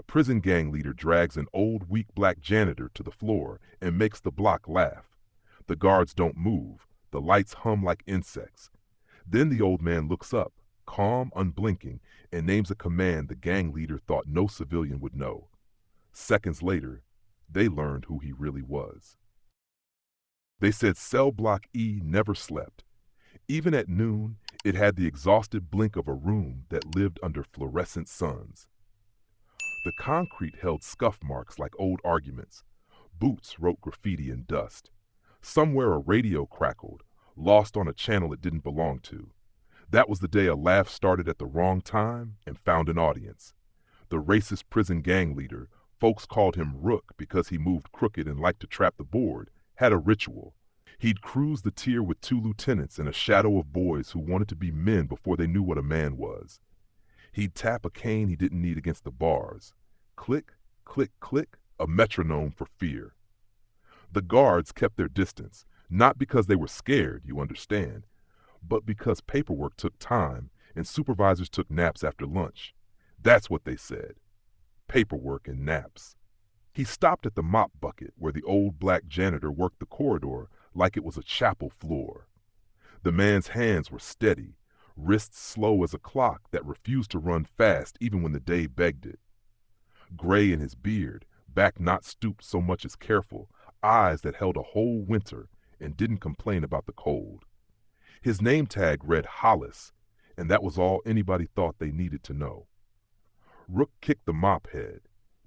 A prison gang leader drags an old, weak black janitor to the floor and makes the block laugh. The guards don't move. The lights hum like insects. Then the old man looks up, calm, unblinking, and names a command the gang leader thought no civilian would know. Seconds later, they learned who he really was. They said cell block E never slept. Even at noon, it had the exhausted blink of a room that lived under fluorescent suns. The concrete held scuff marks like old arguments. Boots wrote graffiti in dust. Somewhere a radio crackled, lost on a channel it didn't belong to. That was the day a laugh started at the wrong time and found an audience. The racist prison gang leader, folks called him Rook because he moved crooked and liked to trap the board, had a ritual. He'd cruise the tier with 2 lieutenants and a shadow of boys who wanted to be men before they knew what a man was. He'd tap a cane he didn't need against the bars. Click, click, click, a metronome for fear. The guards kept their distance, not because they were scared, you understand, but because paperwork took time and supervisors took naps after lunch. That's what they said. Paperwork and naps. He stopped at the mop bucket where the old black janitor worked the corridor like it was a chapel floor. The man's hands were steady, wrists slow as a clock that refused to run fast even when the day begged it. Gray in his beard, back not stooped so much as careful, eyes that held a whole winter and didn't complain about the cold. His name tag read Hollis, and that was all anybody thought they needed to know. Rook kicked the mop head.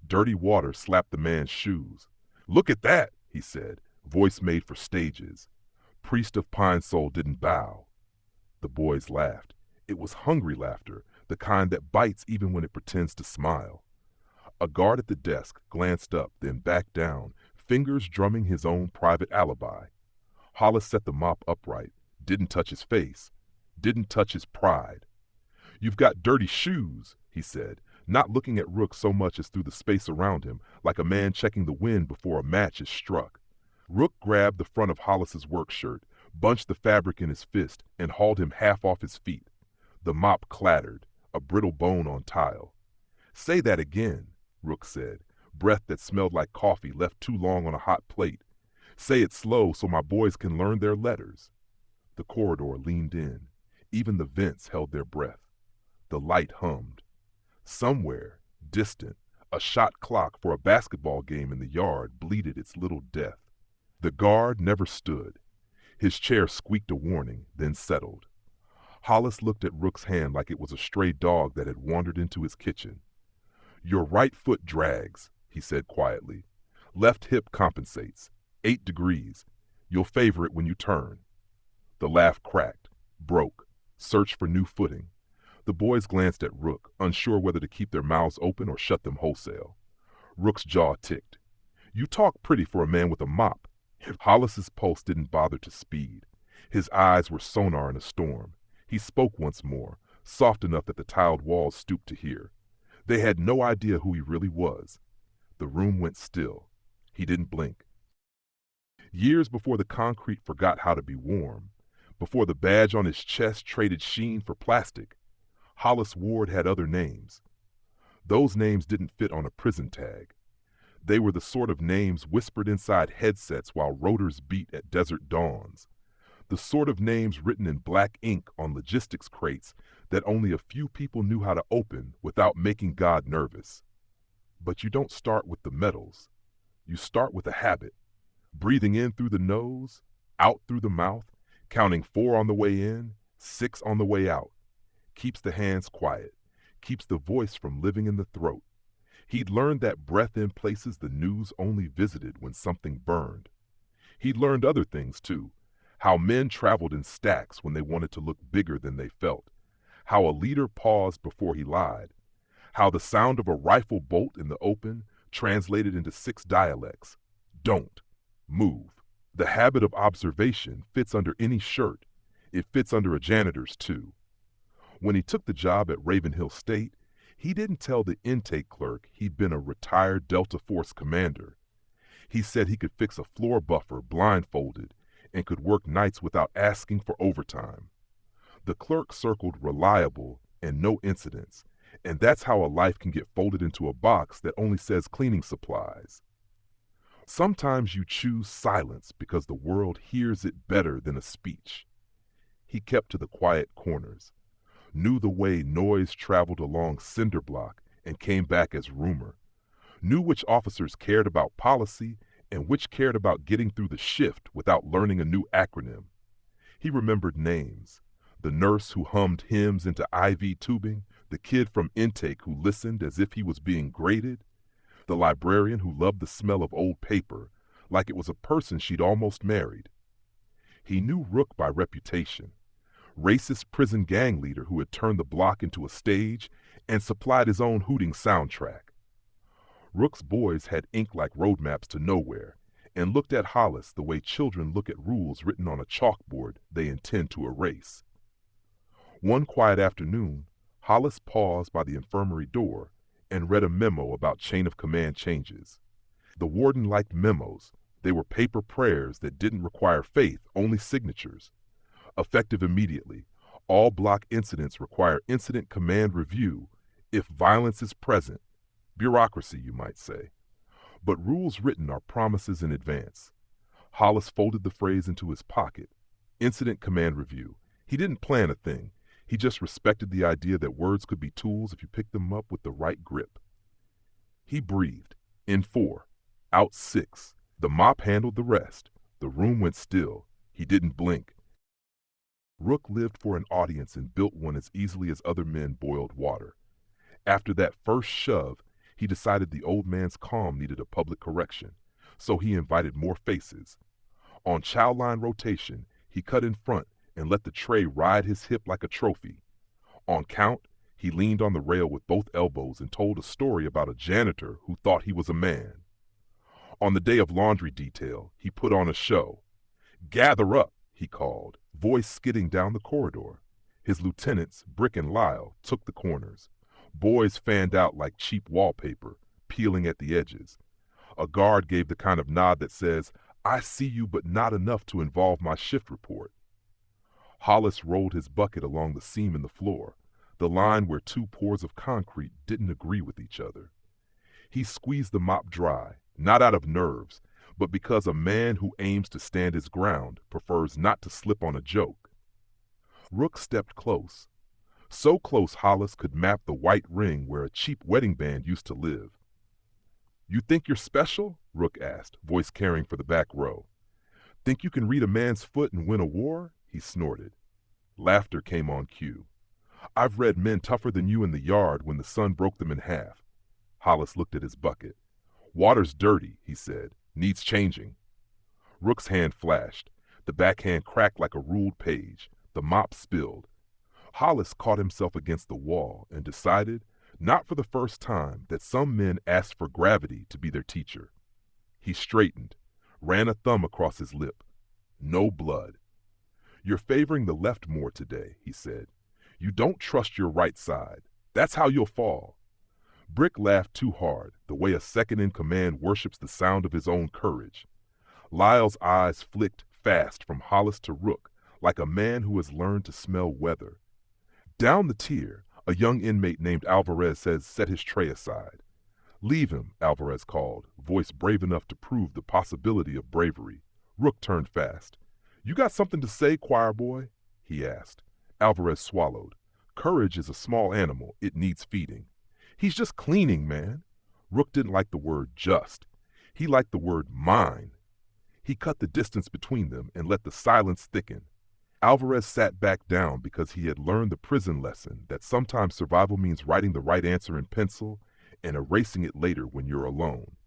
Dirty water slapped the man's shoes. "Look at that," he said, voice made for stages. Priest of Pine Sol didn't bow. The boys laughed. It was hungry laughter, the kind that bites even when it pretends to smile. A guard at the desk glanced up, then back down, fingers drumming his own private alibi. Hollis set the mop upright, didn't touch his face, didn't touch his pride. "You've got dirty shoes," he said, not looking at Rook so much as through the space around him, like a man checking the wind before a match is struck. Rook grabbed the front of Hollis's work shirt, bunched the fabric in his fist, and hauled him half off his feet. The mop clattered, a brittle bone on tile. "Say that again," Rook said, breath that smelled like coffee left too long on a hot plate. "Say it slow so my boys can learn their letters." The corridor leaned in. Even the vents held their breath. The light hummed. Somewhere, distant, a shot clock for a basketball game in the yard bleated its little death. The guard never stood. His chair squeaked a warning, then settled. Hollis looked at Rook's hand like it was a stray dog that had wandered into his kitchen. "Your right foot drags," he said quietly. "Left hip compensates. 8 degrees. You'll favor it when you turn." The laugh cracked, broke, searched for new footing. The boys glanced at Rook, unsure whether to keep their mouths open or shut them wholesale. Rook's jaw ticked. "You talk pretty for a man with a mop." Hollis's pulse didn't bother to speed. His eyes were sonar in a storm. He spoke once more, soft enough that the tiled walls stooped to hear. They had no idea who he really was. The room went still. He didn't blink. Years before the concrete forgot how to be warm, before the badge on his chest traded sheen for plastic, Hollis Ward had other names. Those names didn't fit on a prison tag. They were the sort of names whispered inside headsets while rotors beat at desert dawns. The sort of names written in black ink on logistics crates that only a few people knew how to open without making God nervous. But you don't start with the medals. You start with a habit. Breathing in through the nose, out through the mouth, counting 4 on the way in, 6 on the way out. Keeps the hands quiet, keeps the voice from living in the throat. He'd learned that breath in places the news only visited when something burned. He'd learned other things too, how men traveled in stacks when they wanted to look bigger than they felt, how a leader paused before he lied, how the sound of a rifle bolt in the open translated into 6 dialects. Don't move. The habit of observation fits under any shirt. It fits under a janitor's too. When he took the job at Ravenhill State, he didn't tell the intake clerk he'd been a retired Delta Force commander. He said he could fix a floor buffer blindfolded and could work nights without asking for overtime. The clerk circled reliable and no incidents, And that's how a life can get folded into a box that only says cleaning supplies. Sometimes you choose silence because the world hears it better than a speech. He kept to the quiet corners, knew the way noise traveled along cinder block and came back as rumor, knew which officers cared about policy and which cared about getting through the shift without learning a new acronym. He remembered names: the nurse who hummed hymns into IV tubing, the kid from intake who listened as if he was being graded, the librarian who loved the smell of old paper like it was a person she'd almost married. He knew Rook by reputation, racist prison gang leader who had turned the block into a stage and supplied his own hooting soundtrack. Rook's boys had ink like roadmaps to nowhere and looked at Hollis the way children look at rules written on a chalkboard they intend to erase. One quiet afternoon, Hollis paused by the infirmary door and read a memo about chain of command changes. The warden liked memos. They were paper prayers that didn't require faith, only signatures. Effective immediately, all block incidents require incident command review if violence is present. Bureaucracy, you might say. But rules written are promises in advance. Hollis folded the phrase into his pocket. Incident command review. He didn't plan a thing. He just respected the idea that words could be tools if you picked them up with the right grip. He breathed. In 4. Out 6. The mop handled the rest. The room went still. He didn't blink. Rook lived for an audience and built one as easily as other men boiled water. After that first shove, he decided the old man's calm needed a public correction, so he invited more faces. On chow line rotation, he cut in front and let the tray ride his hip like a trophy. On count, he leaned on the rail with both elbows and told a story about a janitor who thought he was a man. On the day of laundry detail, he put on a show. "Gather up," he called, voice skidding down the corridor. His lieutenants, Brick and Lyle, took the corners. Boys fanned out like cheap wallpaper, peeling at the edges. A guard gave the kind of nod that says, "I see you, but not enough to involve my shift report." Hollis rolled his bucket along the seam in the floor, the line where two pours of concrete didn't agree with each other. He squeezed the mop dry, not out of nerves, but because a man who aims to stand his ground prefers not to slip on a joke. Rook stepped close. So close Hollis could map the white ring where a cheap wedding band used to live. "You think you're special?" Rook asked, voice caring for the back row. "Think you can read a man's foot and win a war?" He snorted. Laughter came on cue. "I've read men tougher than you in the yard when the sun broke them in half." Hollis looked at his bucket. "Water's dirty," he said. "Needs changing." Rook's hand flashed. The backhand cracked like a ruled page. The mop spilled. Hollis caught himself against the wall and decided, not for the first time, that some men asked for gravity to be their teacher. He straightened, ran a thumb across his lip. No blood. "You're favoring the left more today," he said. "You don't trust your right side. That's how you'll fall." Brick laughed too hard, the way a second-in-command worships the sound of his own courage. Lyle's eyes flicked fast from Hollis to Rook, like a man who has learned to smell weather. Down the tier, a young inmate named Alvarez had set his tray aside. "Leave him," Alvarez called, voice brave enough to prove the possibility of bravery. Rook turned fast. "You got something to say, choir boy?" he asked. Alvarez swallowed. Courage is a small animal. It needs feeding. "He's just cleaning, man." Rook didn't like the word just. He liked the word mine. He cut the distance between them and let the silence thicken. Alvarez sat back down because he had learned the prison lesson that sometimes survival means writing the right answer in pencil and erasing it later when you're alone.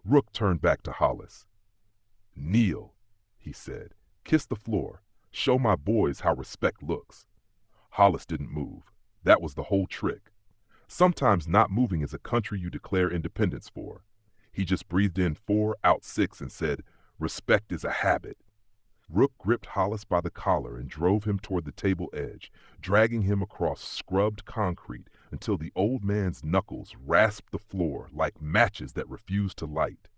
Rook turned back to Hollis. "Kneel," he said. "Kiss the floor. Show my boys how respect looks." Hollis didn't move. That was the whole trick. Sometimes not moving is a country you declare independence for. He just breathed in 4, out 6 and said, "Respect is a habit." Rook gripped Hollis by the collar and drove him toward the table edge, dragging him across scrubbed concrete until the old man's knuckles rasped the floor like matches that refused to light.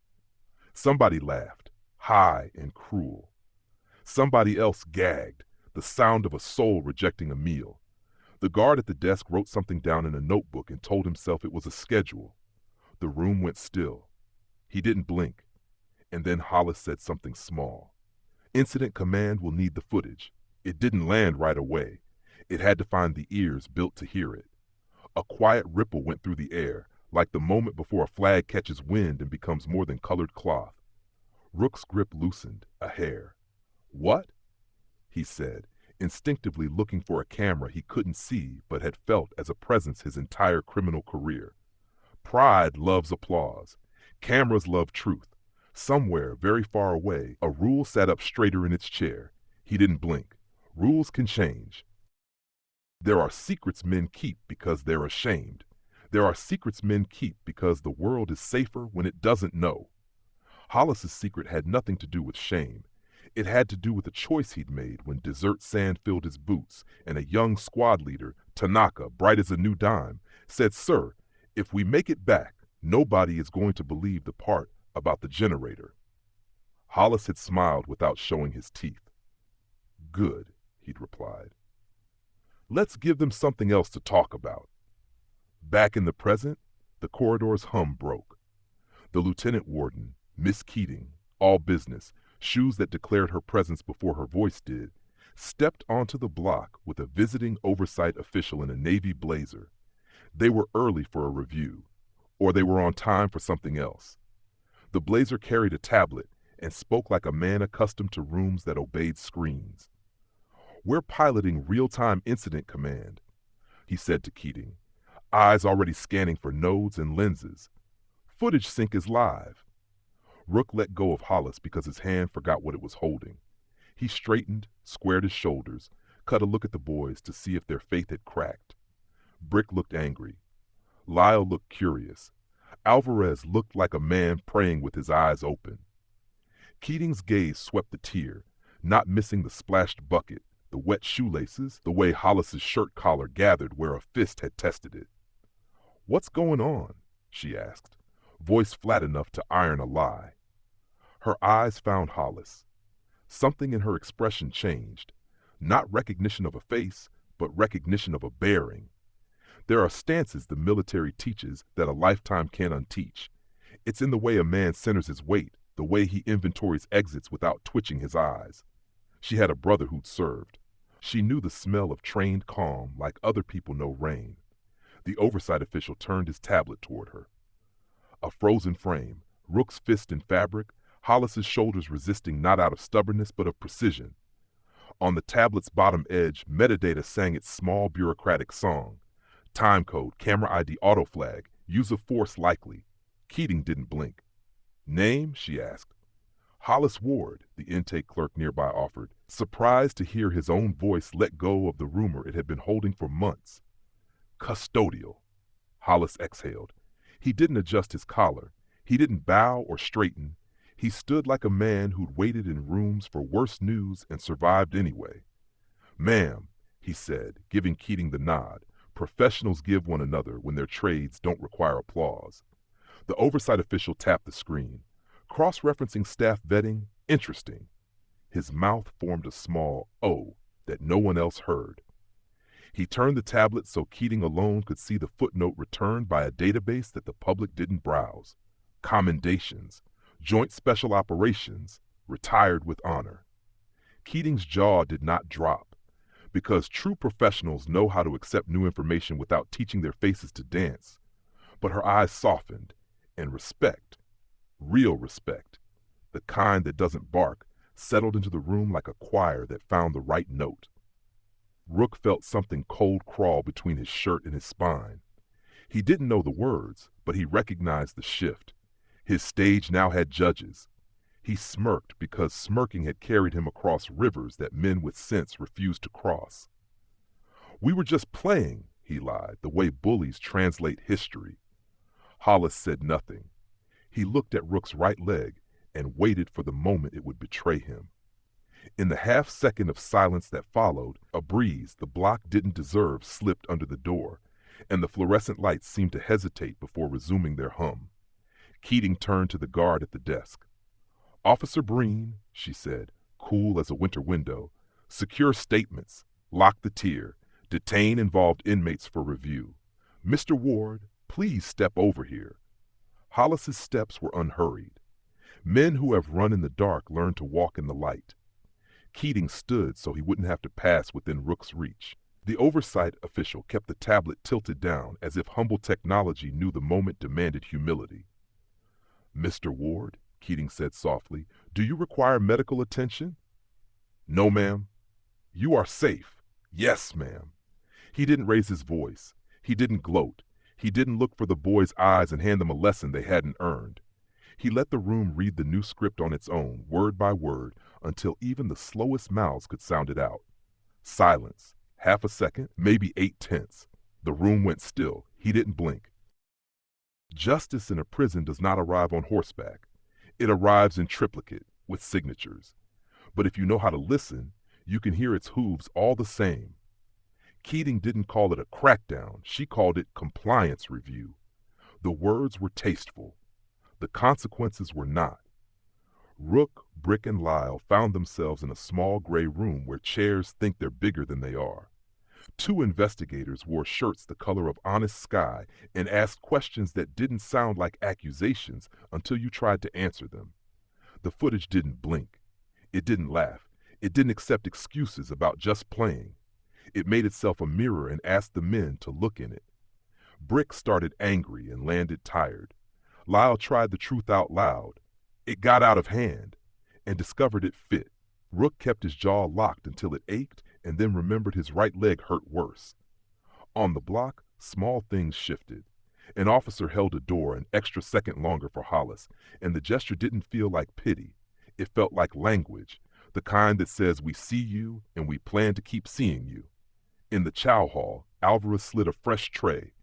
Somebody laughed, high and cruel. Somebody else gagged, the sound of a soul rejecting a meal. The guard at the desk wrote something down in a notebook and told himself it was a schedule. The room went still. He didn't blink. And then Hollis said something small. Incident Command will need the footage. It didn't land right away. It had to find the ears built to hear it. A quiet ripple went through the air, like the moment before a flag catches wind and becomes more than colored cloth. Rook's grip loosened, a hair. "What?" he said, instinctively looking for a camera he couldn't see but had felt as a presence his entire criminal career. Pride loves applause. Cameras love truth. Somewhere, very far away, a rule sat up straighter in its chair. He didn't blink. Rules can change. There are secrets men keep because they're ashamed. There are secrets men keep because the world is safer when it doesn't know. Hollis's secret had nothing to do with shame. It had to do with a choice he'd made when desert sand filled his boots and a young squad leader, Tanaka, bright as a new dime, said, "Sir, if we make it back, nobody is going to believe the part about the generator." Hollis had smiled without showing his teeth. "Good," he'd replied. "Let's give them something else to talk about." Back in the present, the corridor's hum broke. The lieutenant warden, Miss Keating, all business, shoes that declared her presence before her voice did, stepped onto the block with a visiting oversight official in a navy blazer. They were early for a review, or they were on time for something else. The blazer carried a tablet and spoke like a man accustomed to rooms that obeyed screens. "We're piloting real-time incident command," he said to Keating, eyes already scanning for nodes and lenses. "Footage sync is live." Rook let go of Hollis because his hand forgot what it was holding. He straightened, squared his shoulders, cut a look at the boys to see if their faith had cracked. Brick looked angry. Lyle looked curious. Alvarez looked like a man praying with his eyes open. Keating's gaze swept the tier, not missing the splashed bucket, the wet shoelaces, the way Hollis's shirt collar gathered where a fist had tested it. "What's going on?" she asked, voice flat enough to iron a lie. Her eyes found Hollis. Something in her expression changed. Not recognition of a face, but recognition of a bearing. There are stances the military teaches that a lifetime can't unteach. It's in the way a man centers his weight, the way he inventories exits without twitching his eyes. She had a brother who'd served. She knew the smell of trained calm like other people know rain. The oversight official turned his tablet toward her. A frozen frame, Rook's fist in fabric, Hollis's shoulders resisting not out of stubbornness but of precision. On the tablet's bottom edge, metadata sang its small bureaucratic song. Time code, camera ID auto flag, use of force likely. Keating didn't blink. "Name?" she asked. "Hollis Ward," the intake clerk nearby offered, surprised to hear his own voice let go of the rumor it had been holding for months. "Custodial." Hollis exhaled. He didn't adjust his collar. He didn't bow or straighten. He stood like a man who'd waited in rooms for worse news and survived anyway. "Ma'am," he said, giving Keating the nod. Professionals give one another when their trades don't require applause. The oversight official tapped the screen. Cross-referencing staff vetting, interesting. His mouth formed a small O that no one else heard. He turned the tablet so Keating alone could see the footnote returned by a database that the public didn't browse. Commendations, Joint Special Operations, retired with honor. Keating's jaw did not drop, because true professionals know how to accept new information without teaching their faces to dance. But her eyes softened, and respect, real respect, the kind that doesn't bark, settled into the room like a choir that found the right note. Rook felt something cold crawl between his shirt and his spine. He didn't know the words, but he recognized the shift. His stage now had judges. He smirked because smirking had carried him across rivers that men with sense refused to cross. "We were just playing," he lied, the way bullies translate history. Hollis said nothing. He looked at Rook's right leg and waited for the moment it would betray him. In the half-second of silence that followed, a breeze the block didn't deserve slipped under the door, and the fluorescent lights seemed to hesitate before resuming their hum. Keating turned to the guard at the desk. "Officer Breen," she said, cool as a winter window, "secure statements, lock the tier, Detain involved inmates for review. Mr. Ward, please step over here. Hollis's steps were unhurried. Men who have run in the dark learn to walk in the light. Keating stood so he wouldn't have to pass within Rook's reach. The oversight official kept the tablet tilted down as if humble technology knew the moment demanded humility. Mr. Ward, Keating said softly, do you require medical attention? No, ma'am. You are safe. Yes, ma'am. He didn't raise his voice. He didn't gloat. He didn't look for the boys' eyes and hand them a lesson they hadn't earned. He let the room read the new script on its own, word by word, until even the slowest mouths could sound it out. Silence. Half a second, maybe 8/10. The room went still. He didn't blink. Justice in a prison does not arrive on horseback. It arrives in triplicate, with signatures. But if you know how to listen, you can hear its hooves all the same. Keating didn't call it a crackdown. She called it compliance review. The words were tasteful. The consequences were not. Rook, Brick, and Lyle found themselves in a small gray room where chairs think they're bigger than they are. Two investigators wore shirts the color of honest sky and asked questions that didn't sound like accusations until you tried to answer them. The footage didn't blink. It didn't laugh. It didn't accept excuses about just playing. It made itself a mirror and asked the men to look in it. Brick started angry and landed tired. Lyle tried the truth out loud. It got out of hand and discovered it fit. Rook kept his jaw locked until it ached and then remembered his right leg hurt worse. On the block, small things shifted. An officer held a door an extra second longer for Hollis, and the gesture didn't feel like pity. It felt like language, the kind that says we see you and we plan to keep seeing you. In the chow hall, Alvarez slid a fresh tray,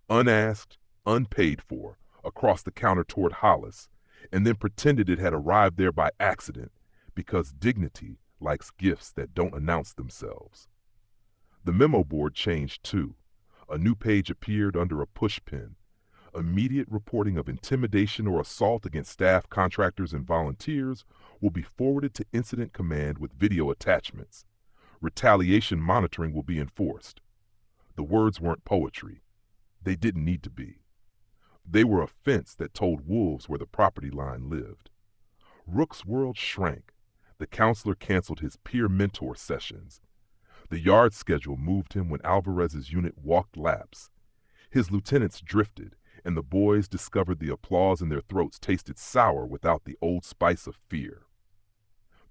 unasked, unpaid for, across the counter toward Hollis, and then pretended it had arrived there by accident, because dignity likes gifts that don't announce themselves. The memo board changed too. A new page appeared under a pushpin. Immediate reporting of intimidation or assault against staff, contractors, and volunteers will be forwarded to Incident Command with video attachments. Retaliation monitoring will be enforced. The words weren't poetry. They didn't need to be. They were a fence that told wolves where the property line lived. Rook's world shrank. The counselor canceled his peer mentor sessions. The yard schedule moved him when Alvarez's unit walked laps. His lieutenants drifted, and the boys discovered the applause in their throats tasted sour without the old spice of fear.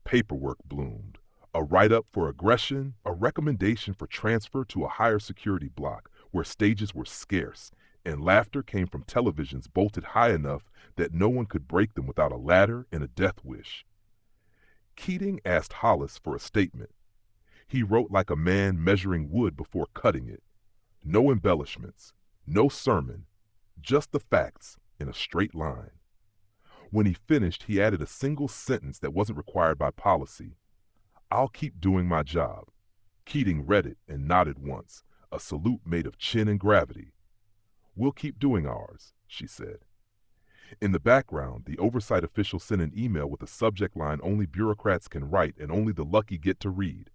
Paperwork bloomed. A write-up for aggression, a recommendation for transfer to a higher security block where stages were scarce, and laughter came from televisions bolted high enough that no one could break them without a ladder and a death wish. Keating asked Hollis for a statement. He wrote like a man measuring wood before cutting it. No embellishments, no sermon, just the facts in a straight line. When he finished, he added a single sentence that wasn't required by policy. I'll keep doing my job. Keating read it and nodded once, a salute made of chin and gravity. We'll keep doing ours, she said. In the background, the oversight official sent an email with a subject line only bureaucrats can write and only the lucky get to read.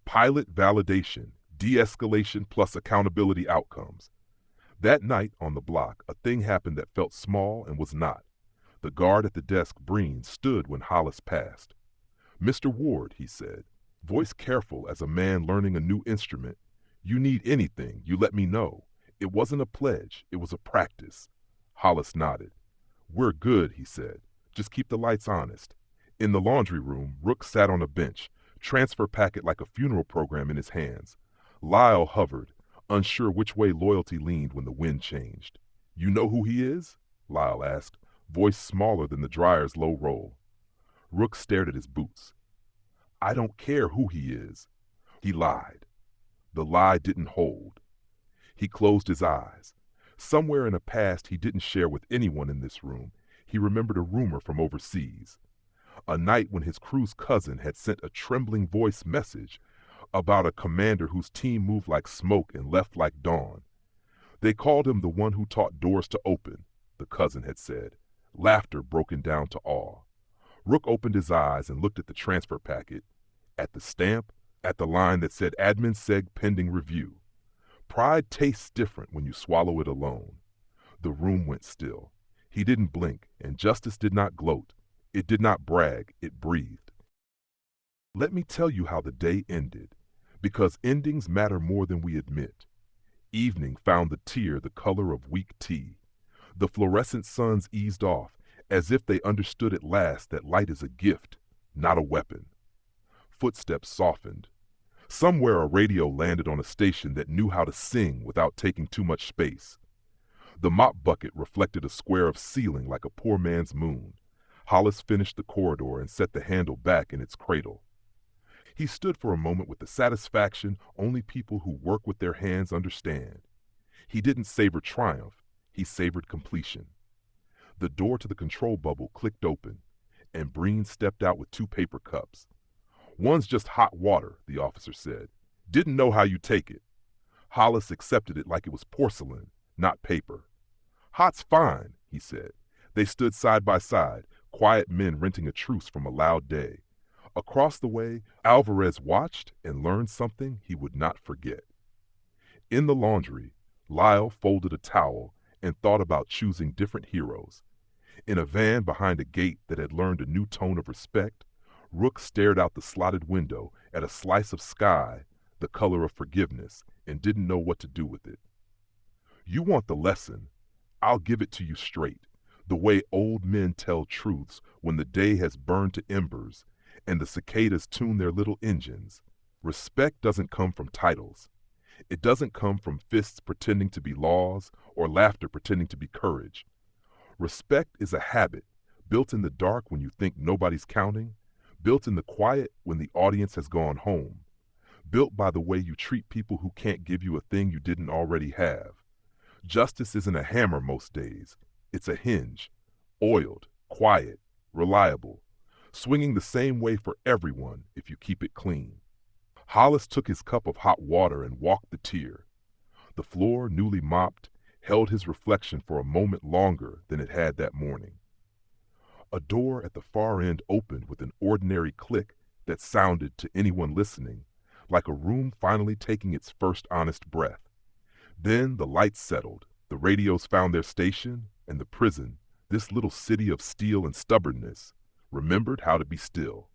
Pilot validation, de-escalation plus accountability outcomes. That night on the block, a thing happened that felt small and was not. The guard at the desk, Breen, stood when Hollis passed. Mr. Ward, he said, voice careful as a man learning a new instrument. You need anything, you let me know. It wasn't a pledge, it was a practice. Hollis nodded. We're good, he said. Just keep the lights honest. In the laundry room, Rook sat on a bench, transfer packet like a funeral program in his hands. Lyle hovered, unsure which way loyalty leaned when the wind changed. You know who he is? Lyle asked, voice smaller than the dryer's low roll. Rook stared at his boots. I don't care who he is. He lied. The lie didn't hold. He closed his eyes. Somewhere in a past he didn't share with anyone in this room, he remembered a rumor from overseas. A night when his crew's cousin had sent a trembling voice message about a commander whose team moved like smoke and left like dawn. They called him the one who taught doors to open, the cousin had said, laughter broken down to awe. Rook opened his eyes and looked at the transfer packet, at the stamp, At the line that said admin seg pending review. Pride tastes different when you swallow it alone. The room went still. He didn't blink, and justice did not gloat. It did not brag, it breathed. Let me tell you how the day ended, because endings matter more than we admit. Evening found the tear the color of weak tea. The fluorescent suns eased off, as if they understood at last that light is a gift, not a weapon. Footsteps softened. Somewhere a radio landed on a station that knew how to sing without taking too much space. The mop bucket reflected a square of ceiling like a poor man's moon. Hollis finished the corridor and set the handle back in its cradle. He stood for a moment with the satisfaction only people who work with their hands understand. He didn't savor triumph, he savored completion. The door to the control bubble clicked open, and Breen stepped out with 2 paper cups. "One's just hot water," the officer said. "Didn't know how you take it." Hollis accepted it like it was porcelain, not paper. "Hot's fine," he said. They stood side by side, quiet men renting a truce from a loud day. Across the way, Alvarez watched and learned something he would not forget. In the laundry, Lyle folded a towel and thought about choosing different heroes. In a van behind a gate that had learned a new tone of respect, Rook stared out the slotted window at a slice of sky the color of forgiveness and didn't know what to do with it. "You want the lesson. I'll give it to you straight, the way old men tell truths when the day has burned to embers and the cicadas tune their little engines. Respect doesn't come from titles. It doesn't come from fists pretending to be laws or laughter pretending to be courage. Respect is a habit, built in the dark when you think nobody's counting, built in the quiet when the audience has gone home, built by the way you treat people who can't give you a thing you didn't already have. Justice isn't a hammer most days. It's a hinge, oiled, quiet, reliable, swinging the same way for everyone if you keep it clean." Hollis took his cup of hot water and walked the tier. The floor, newly mopped, held his reflection for a moment longer than it had that morning. A door at the far end opened with an ordinary click that sounded to anyone listening like a room finally taking its first honest breath. Then the lights settled, the radios found their station, and the prison, this little city of steel and stubbornness, remembered how to be still.